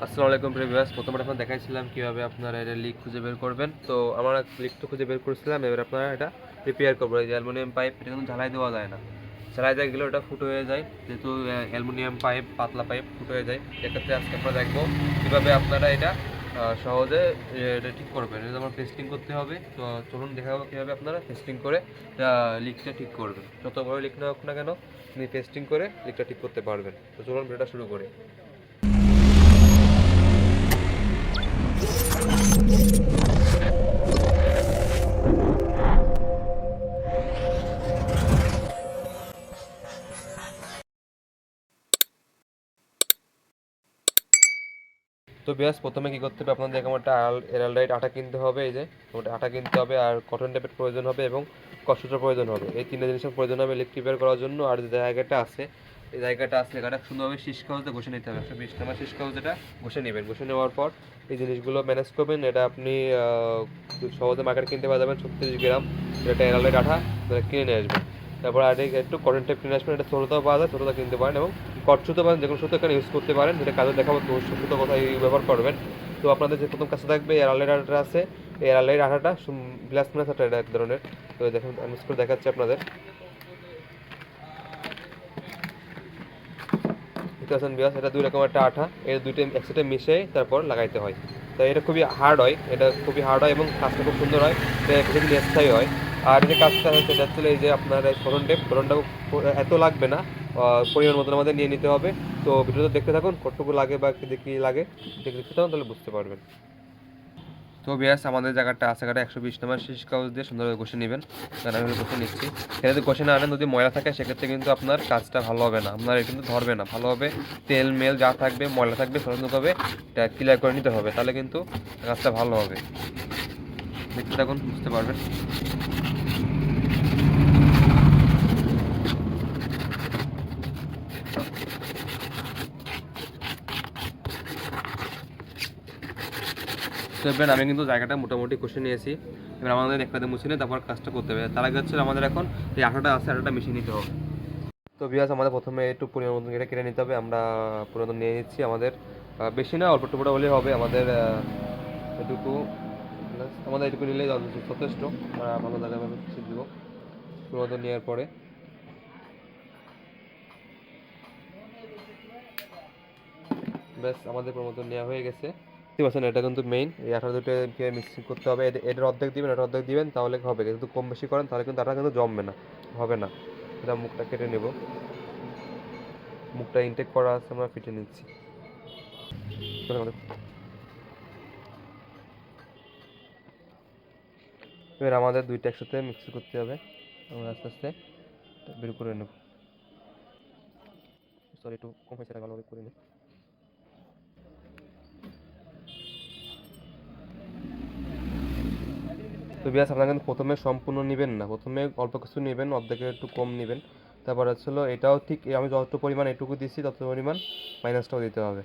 আসসালামু আলাইকুম প্রিভিয়াস প্রথমে আপনারা দেখাইছিলাম কিভাবে আপনারা এটা লিক খুঁজে বের করবেন। তো আমরা লিক তো খুঁজে বের করেছিলাম, এবার আপনারা এটা রিপেয়ার করবো। এই যে অ্যালুমিনিয়াম পাইপ, এটা কিন্তু ঝালাই দেওয়া যায় না, ঝালাই দেওয়া গেলেও এটা ফুটো হয়ে যায়, যেহেতু অ্যালুমিনিয়াম পাইপ পাতলা পাইপ ফুটো হয়ে যায়। সেক্ষেত্রে আজকে আমরা দেখবো কীভাবে আপনারা এটা সহজে এটা ঠিক করবেন। এটা আমার টেস্টিং করতে হবে, তো চলুন দেখাবো কীভাবে আপনারা টেস্টিং করে লিকটা ঠিক করবেন। যত বড় লিক না হোক না কেন, আপনি টেস্টিং করে লিকটা ঠিক করতে পারবেন। তো চলুন ভিডিওটা শুরু করি। তো ব্যাস প্রথমে কি করতে হবে, আপনাদের এরকম একটা এরালডাইট আটা কিনতে হবে। এই যে ওটা আটা কিনতে হবে, আর কটন টেপের প্রয়োজন হবে এবং কষ্টটার প্রয়োজন হবে। এই তিনটে জিনিসের প্রয়োজন হবে লিক রিপেয়ার করার জন্য। আর যে জায়গাটা আছে, এই জায়গাটা আছে, জায়গাটা সুন্দরভাবে শীষ কাগজে ঘষে নিতে হবে। 120 নাম্বার শীষ কাগজটা ঘষে নেবেন। ঘষে নেওয়ার পর এই জিনিসগুলো ম্যানেজ করবেন। এটা আপনি সহজে মার্কেটে কিনতে পাওয়া যাবেন 36 গ্রাম। এটা এরালডাইট আঠা কিনে নিয়ে আসবেন। তারপর আর একটু কটন টেপ কিনে আসবেন। এটা ছোটোটাও পাওয়া যায়, ছোটোটা কিনতে পারেন, এবং কট সুতো পারেন, যে কোনো সুতো এখানে ইউজ করতে পারেন। যেটা কাজে দেখাবো তো সুতো কোথায় ব্যবহার করবেন। তো আপনাদের যে প্রথম কাছে থাকবে এরালের আঠাটা আছে, এই এরালের আঠাটা গ্লাস মাছ আঠা, এটা এক ধরনের। তো দেখুন আমি করে দেখাচ্ছি আপনাদের। বুঝতে পারছেন বিয়াস, এটা দুই রকম একটা আঠা, এই দুইটা একসাথে মিশে তারপর লাগাইতে হয়। তো এটা খুবই হার্ড হয়, এটা খুবই হার্ড হয় এবং কাজটা খুব সুন্দর হয়, বেশিদিন স্থায়ী হয়। আর এই যে কাজটা হয় সেটা হচ্ছে এই যে আপনার ফোরন টেপ, ফোরনটা এত লাগবে না, পরিমাণ মতন আমাদের নিয়ে নিতে হবে। তো ভিডিওটা দেখতে থাকুন, কতটুকু লাগে বা কী লাগে দেখতে থাকুন, তাহলে বুঝতে পারবেন। তো ব্যাস আমাদের জায়গাটা আছে, জায়গাটা 120 নাম্বার শীষ কাগজ দিয়ে সুন্দরভাবে ঘষে নেবেন। আমি ঘষে নিচ্ছি। এটা যদি ঘষে না আনেন, যদি ময়লা থাকে, সেক্ষেত্রে কিন্তু আপনার কাজটা ভালো হবে না, আপনার কিন্তু ধরবে না ভালোভাবে। তেল মেল যা থাকবে, ময়লা থাকবে, সুন্দরভাবে এটা ক্লিয়ার করে নিতে হবে, তাহলে কিন্তু কাজটা ভালো হবে। দেখতে থাকুন, বুঝতে পারবেন। তো এবার আমি কিন্তু জায়গাটা মোটামুটি কষে নিয়েছি। এবার আমাদের একটাতে মুছে নিয়ে তারপর কাজটা করতে হবে। তার আগে হচ্ছে আমাদের এখন এই আঠাটা আছে, আঠাটা মিশিয়ে নিতে হবে। তো বিয়াস আমাদের প্রথমে একটু পরিমাণ মতন এটা কেটে নিতে হবে। আমরা পরিমাণ নিয়ে নিচ্ছি, আমাদের বেশি না, অল্প টুকরো হলেই হবে। আমাদের এটুকু আমাদের এটুকু নিলেই যথেষ্ট। আমরা ভালো জায়গাভাবে পিছিয়ে দিব পরিমাণ নেওয়ার পরে। ব্যাস আমাদের পরিমাণ নেওয়া হয়ে গেছে। বুঝতে পারছেন, এটা কিন্তু মেইন। এই আঠা দুটোকে মিক্সিং করতে হবে। এটার অর্ধেক দিবেন, এটা অর্ধেক দিবেন, তাহলে হবে। কিন্তু কম বেশি করেন তাহলে কিন্তু আঠা কিন্তু জমবে না, হবে না। এটা মুখটা কেটে নেব, মুখটা ইনটেক করা আছে, আমরা ফিটে নিচ্ছি। এবার আমাদের দুইটা একসাথে মিক্স করতে হবে। আমরা আস্তে আস্তে বের করে নেব। সরি, একটু কম হয়েছে, ভালোভাবে করে নিই। তো বিয়াস আপনারা কিন্তু প্রথমে সম্পূর্ণ নেবেন না, প্রথমে অল্প কিছু নেবেন, অর্ধেকের একটু কম নেবেন। তারপর হচ্ছিল এটাও ঠিক আমি যত পরিমাণ এটুকু দিচ্ছি তত পরিমাণ মাইনাসটাও দিতে হবে।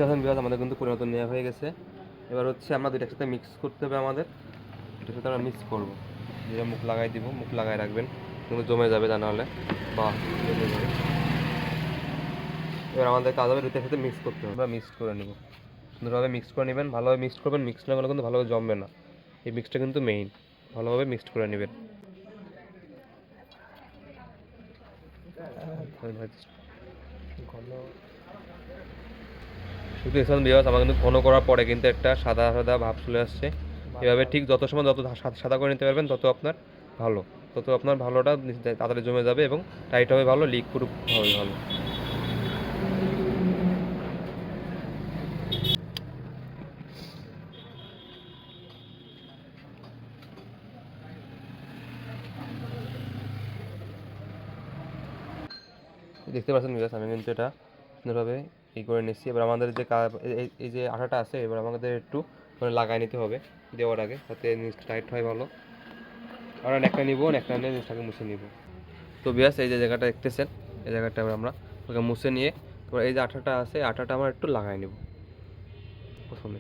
এখন বিয়াস আমাদের কিন্তু পরিবর্তন নেওয়া হয়ে গেছে। এবার হচ্ছে আমরা দুইটা একসাথে মিক্স করতে হবে। আমাদের এটার সাথে আমরা মিক্স করবো, যেটা মুখ লাগাই দিব, মুখ লাগাই রাখবেন, কিন্তু জমে যাবে, তা নাহলে বা জমে যাবে। এবার আমাদের কাজ হবে দুইটার সাথে মিক্স করতে হবে। আমরা মিক্স করে নেব, সুন্দরভাবে মিক্স করে নেবেন, ভালোভাবে মিক্স করবেন। মিক্স না করলে কিন্তু ভালোভাবে জমবে না। এই মিক্সটা কিন্তু মেইন, ভালোভাবে মিক্সড করে নেবেন। শুধু এখানে বিয়াস আমার কিন্তু ঘন করার পরে কিন্তু একটা সাদা সাদা ভাব চলে আসছে। এভাবে ঠিক যত সময় যত সাদা করে নিতে পারবেন তত আপনার ভালো, তত আপনার ভালোটা তাড়াতাড়ি জমে যাবে এবং টাইট হবে ভালো, লিক প্রুফ হবে ভালো। দেখতে পাচ্ছেন বিয়াস আমি কিন্তু এটা সুন্দরভাবে এই করে নিচ্ছি। এবার আমাদের যে এই যে আঠাটা আছে, এবার আমাদের একটু মানে লাগাই নিতে হবে দেওয়ার আগে, যাতে জিনিসটা টাইট হয় ভালো। আমরা একটা নিব, একটা নিয়ে জিনিসটাকে মুছে নিব। তো বিয়াস এই যে জায়গাটা দেখতেছেন, এই জায়গাটা আমরা ওকে মুছে নিয়ে তো এই যে আঠাটা আছে, আঠাটা আমার একটু লাগাই নেব প্রথমে।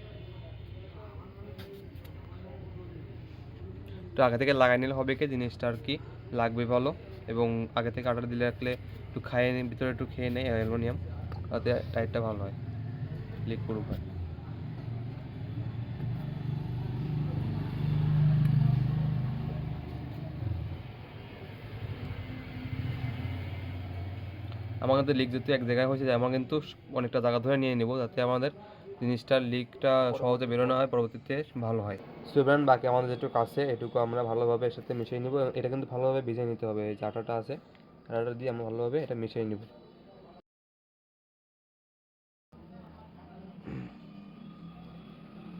তো আগে থেকে লাগাই নিলে হবে কি জিনিসটা আর কি লাগবে ভালো, এবং আগে থেকে আটা দিলে রাখলে একটু খাইয়ে ভিতরে একটু খেয়ে নেয় অ্যালুমিনিয়াম, তাতে টাইটটা ভালো হয়, লিক প্রুফ হয়। আমার কিন্তু লিক যেহেতু এক জায়গায় হয়েছে, আমার কিন্তু অনেকটা জায়গা ধরে নিয়ে নেব, যাতে আমাদের জিনিসটার লিকটা সহজে বেরোনো হয়, পরবর্তীতে ভালো হয়। সো এবার বাকি আমাদের যেটুকু আছে এটুকু আমরা ভালোভাবে এর সাথে মিশিয়ে নেব। এটা কিন্তু ভালোভাবে ভিজিয়ে নিতে হবে, এই যে আটাটা আছে আটাটা দিয়ে আমরা ভালোভাবে এটা মিশিয়ে নেব।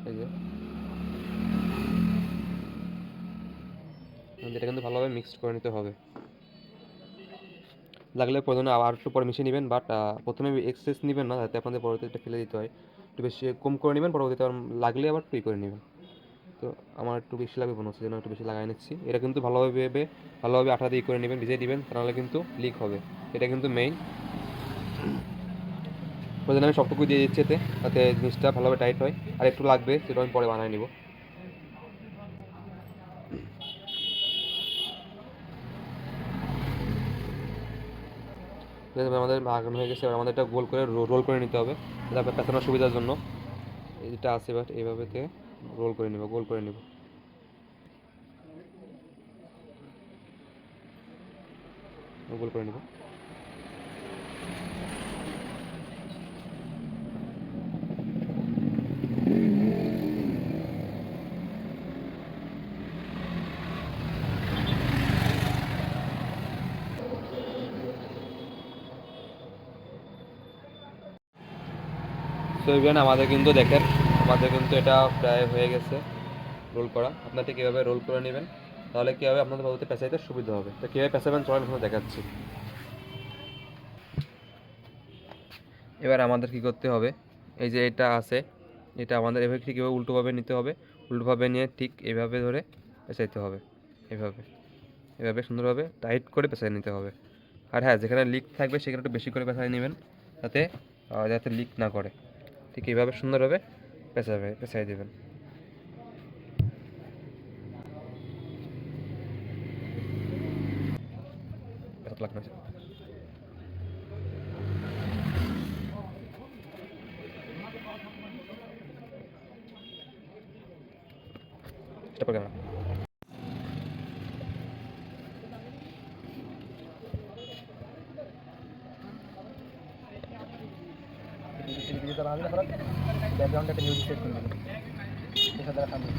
এই যে এটা কিন্তু ভালোভাবে মিক্সড করে নিতে হবে। লাগলে প্রয়োজনে আবার একটু পরে মিশিয়ে নেবেন, বাট প্রথমে এক্সেস নেবেন না, যাতে আপনাদের পরবর্তীতে ফেলে দিতে হয়। একটু বেশি কম করে নেবেন, পরবর্তীতে লাগলে আবার টুই করে নেবেন। তো আমার একটু বেশি লাগবে মনে হচ্ছে, যেন একটু বেশি লাগাই নিচ্ছি। এটা কিন্তু ভালোভাবে আঠা দিয়ে করে নেবেন, ভিজিয়ে দিবেন, তাহলে কিন্তু লিক হবে। এটা কিন্তু মেইন। প্রয়োজনে আমি সবটুকু দিয়ে দিচ্ছি এতে, যাতে জিনিসটা ভালোভাবে টাইট হয়। আর একটু লাগবে, সেটা আমি পরে বানিয়ে নিব। আমাদের আগানো হয়ে গেছে, এবার আমাদের এটা গোল করে রোল করে নিতে হবে, তারপর পেঁচানোর সুবিধার জন্য। এটা আছে, এবার এইভাবে রোল করে নিব, গোল করে নিব, গোল করে নিব। তো ইভেন আমাদের কিন্তু দেখেন, আমাদের কিন্তু এটা প্রায় হয়ে গেছে রোল করা। আপনার ঠিক এভাবে রোল করে নেবেন, তাহলে কী হবে, আপনাদের পদ্ধতি পেঁচাইতে সুবিধা হবে। তো কীভাবে পেঁচাবেন চলেন এখানে দেখাচ্ছি। এবার আমাদের কি করতে হবে, এই যে এটা আছে, এটা আমাদের এভাবে ঠিক এভাবে উল্টোভাবে নিতে হবে, উল্টোভাবে নিয়ে ঠিক এইভাবে ধরে পেঁচাইতে হবে, এভাবে এভাবে সুন্দরভাবে টাইট করে পেঁচাই নিতে হবে। আর হ্যাঁ, যেখানে লিক থাকবে সেখানে একটু বেশি করে পেঁচাই নেবেন, যাতে যাতে লিক না করে। ঠিক এইভাবে সুন্দরভাবে পেঁচাই দেবেন। ক্যামেরা ব্যাকগ্রাউন্ডে একটা মিউজিক সেট করে দেবেন, সেটা দ্বারা থামবে।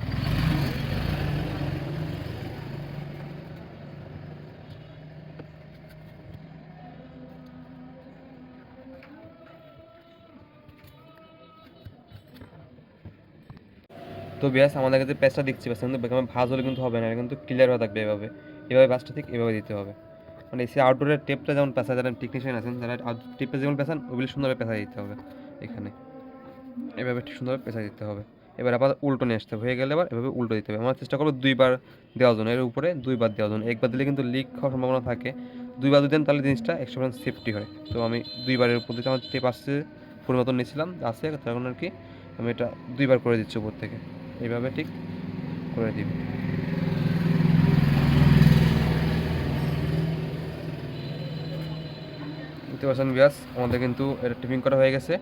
তো ব্যাস আমাদের কাছে পেঁচটা দিচ্ছি, পেঁচটা কিন্তু ভাঁজ হলে কিন্তু হবে না, এটা কিন্তু ক্লিয়ার হয়ে থাকবে এভাবে। এভাবে ভাঁজটা ঠিক এভাবে দিতে হবে। মানে এসে আউটডোরের টেপটা যেমন পেঁচা, যারা টেকনিশিয়ান আছেন যারা টেপটা যেমন পেঁচান, ওগুলি সুন্দরভাবে পেঁচা দিতে হবে এখানে, এভাবে ঠিক সুন্দরভাবে পেঁচা দিতে হবে। এবার আবার উল্টো নিয়ে আসতে হবে, হয়ে গেলে আবার এভাবে উল্টো দিতে হবে। আমরা চেষ্টা করবো 2বার দেওয়ার জন্য, এর উপরে 2বার দেওয়ার জন্য। একবার দিলে কিন্তু লিক হওয়ার সম্ভাবনা থাকে, 2বার যদি দেন তাহলে জিনিসটা 100% সেফটি হয়। তো আমি 2বারের উপর দিতে, আমার টেপ আসছে পরিমতন নিয়েছিলাম আছে, তখন আর কি আমি এটা 2বার করে দিচ্ছি উপর থেকে, এইভাবে ঠিক করে দিই। বুঝতে পারছেন ব্যাস, আমাদের কিন্তু এটা টিপিং করা হয়ে গেছে।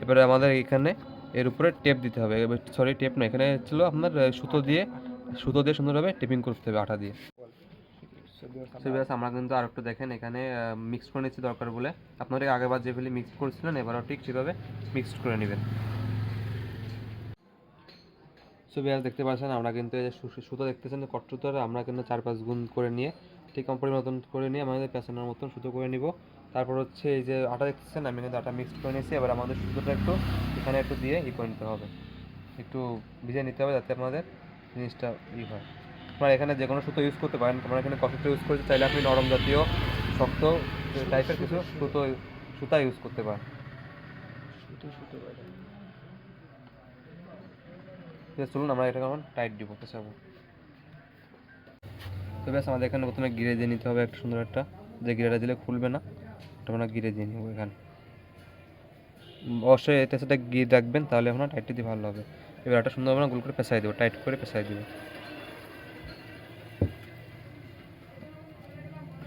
এবারে আমাদের এখানে এর উপরে টেপ দিতে হবে, সরি টেপ না, এখানে ছিল আপনার সুতো দিয়ে সুন্দরভাবে টেপিং করতে হবে আঠা দিয়ে। ব্যাস আমরা কিন্তু আর একটু দেখেন এখানে মিক্স করে নিচ্ছি দরকার বলে। আপনারা আগেরবার যেভাবে মিক্স করেছিলেন এবারও ঠিক সেভাবে মিক্সড করে নেবেন। সো ব্যাস দেখতে পাচ্ছেন, আমরা কিন্তু এই যে সুতো দেখতেছেন, কট সুতোটা আমরা কিন্তু 4-5 গুণ করে নিয়ে ঠিক পরিমাণ করে নিয়ে আমাদের পেঁচানোর মতন সুতো করে নিব। তারপর হচ্ছে এই যে আটা দেখতেছেন, আমি কিন্তু আটা মিক্সড করে নিয়েছি। এবার আমাদের সুতোটা একটু এখানে একটু দিয়ে করে নিতে হবে, একটু ভিজিয়ে নিতে হবে, যাতে আমাদের জিনিসটা হয়। আপনারা এখানে যে কোনো সুতো ইউজ করতে পারেন, আমরা এখানে কটন ইউজ করতে চাইলে আপনি নরম জাতীয় শক্ত টাইপের কিছু সুতা ইউজ করতে পারেন। চলুন আমরা এটা এখন টাইট দিব, পেঁচাবো। তো ব্যাস আমাদের এখানে প্রথমে গিরে দিয়ে নিতে হবে একটা সুন্দর একটা, যে গিরেটা দিলে খুলবে না, ওটা আমরা গিরে দিয়ে নিব এখানে। অবশ্যই এতে সেটা গিয়ে রাখবেন, তাহলে আপনার টাইটটি দিয়ে ভালো হবে। এবার একটা সুন্দর আমরা গোল করে পেঁচাই দেবো, টাইট করে পেঁচাই দেবো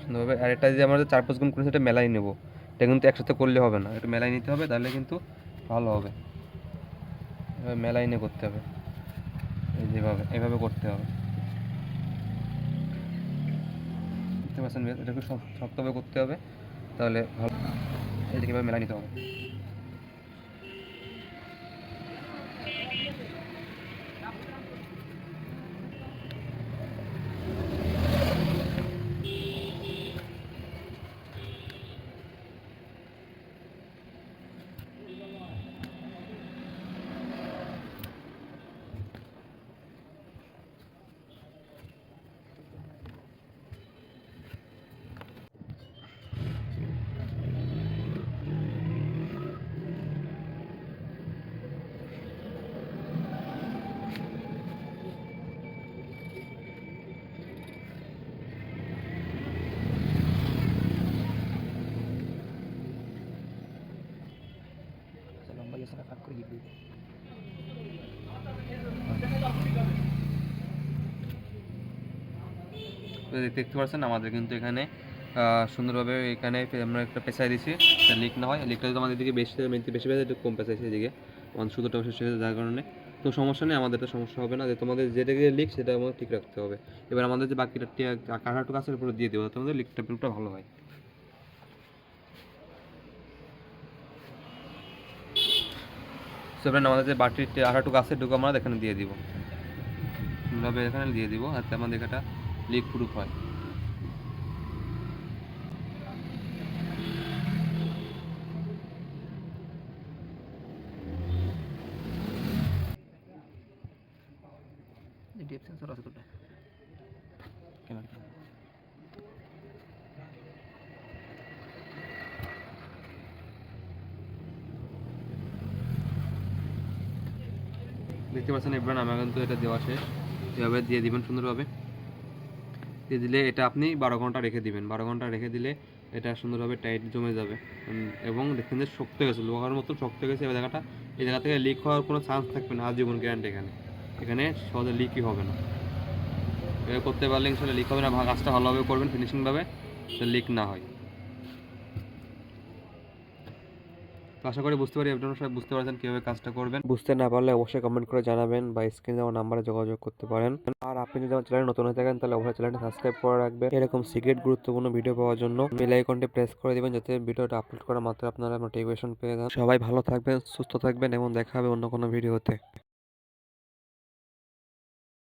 সুন্দরভাবে। আর এটা যে আমরা 4-5 গুণ করে সেটা মেলাই নেবো, এটা কিন্তু একসাথে করলে হবে না, একটু মেলাই নিতে হবে, তাহলে কিন্তু ভালো হবে। এভাবে মেলাই নিয়ে করতে হবে, এই যেভাবে এভাবে করতে হবে, বুঝতে পারছেন? এটা একটু শক্তভাবে করতে হবে, তাহলে ভালো। এই যে কীভাবে মেলাই নিতে হবে। দেখতে পাচ্ছেন আমাদের কিন্তু এখানে সুন্দরভাবে এখানে আমরা একটা পেঁচাই দিচ্ছি, লিক না হয়। লিকটা যদি আমাদের দিকে বেশি বেশি একটু কম পেঁচাইছে এদিকে, আমাদের সুতোটা শেষ হয়ে যার কারণে। তো সমস্যা নেই, আমাদের তো সমস্যা হবে না। যে তোমাদের যেটাকে লিক সেটা আমাদের ঠিক রাখতে হবে। এবার আমাদের যে বাকিটা কাঁটাটুকু আছে উপরে দিয়ে দেবো, তোমাদের লিকটা পুরোটা ভালো হয়। সেভেন আমাদের যে বাটির আঠাটুকু আছে টুকু আমরা এখানে দিয়ে দিব, সুন্দরভাবে এখানে দিয়ে দিব, যাতে আমাদের এটা লিক প্রুফ হয়। ডিপ সেন্সর আছে দুটো ক্যামেরা। দেখতে পাচ্ছেন এবার আমার কিন্তু এটা দেওয়া শেষ। এভাবে দিয়ে দিবেন সুন্দরভাবে, দিয়ে দিলে এটা আপনি 12 ঘন্টা রেখে দিবেন। 12 ঘন্টা রেখে দিলে এটা সুন্দরভাবে টাইট জমে যাবে, এবং দেখবেন যে শক্ত হয়ে গেছে, লোহার মতো শক্ত হয়ে গেছে। এবার জায়গাটা, এই জায়গা থেকে লিক হওয়ার কোনো চান্স থাকবে না, আজীবন গ্যারান্টি। এখানে সহজে লিকই হবে না। এভাবে করতে পারলে ইনশাল্লাহ লিক হবে না। কাজটা ভালোভাবে করবেন, ফিনিশিংভাবে, লিক না হয়। তো আশা করি বুঝতে পারি, আপনারা সবাই বুঝতে পারছেন কীভাবে কাজটা করবেন। বুঝতে না পারলে অবশ্যই কমেন্ট করে জানাবেন, বা স্ক্রিনে দেওয়া নাম্বারে যোগাযোগ করতে পারেন। আর আপনি যদি আমার চ্যানেলে নতুন হয়ে থাকেন, তাহলে অবশ্যই চ্যানেলটি সাবস্ক্রাইব করে রাখবেন। এরকম সিক্রেট গুরুত্বপূর্ণ ভিডিও পাওয়ার জন্য বেল আইকনটি প্রেস করে দিবেন, যাতে ভিডিওটা আপলোড করা মাত্র আপনারা নোটিফিকেশন পেয়ে যান। সবাই ভালো থাকবেন, সুস্থ থাকবেন, এবং দেখা হবে অন্য কোনো ভিডিওতে।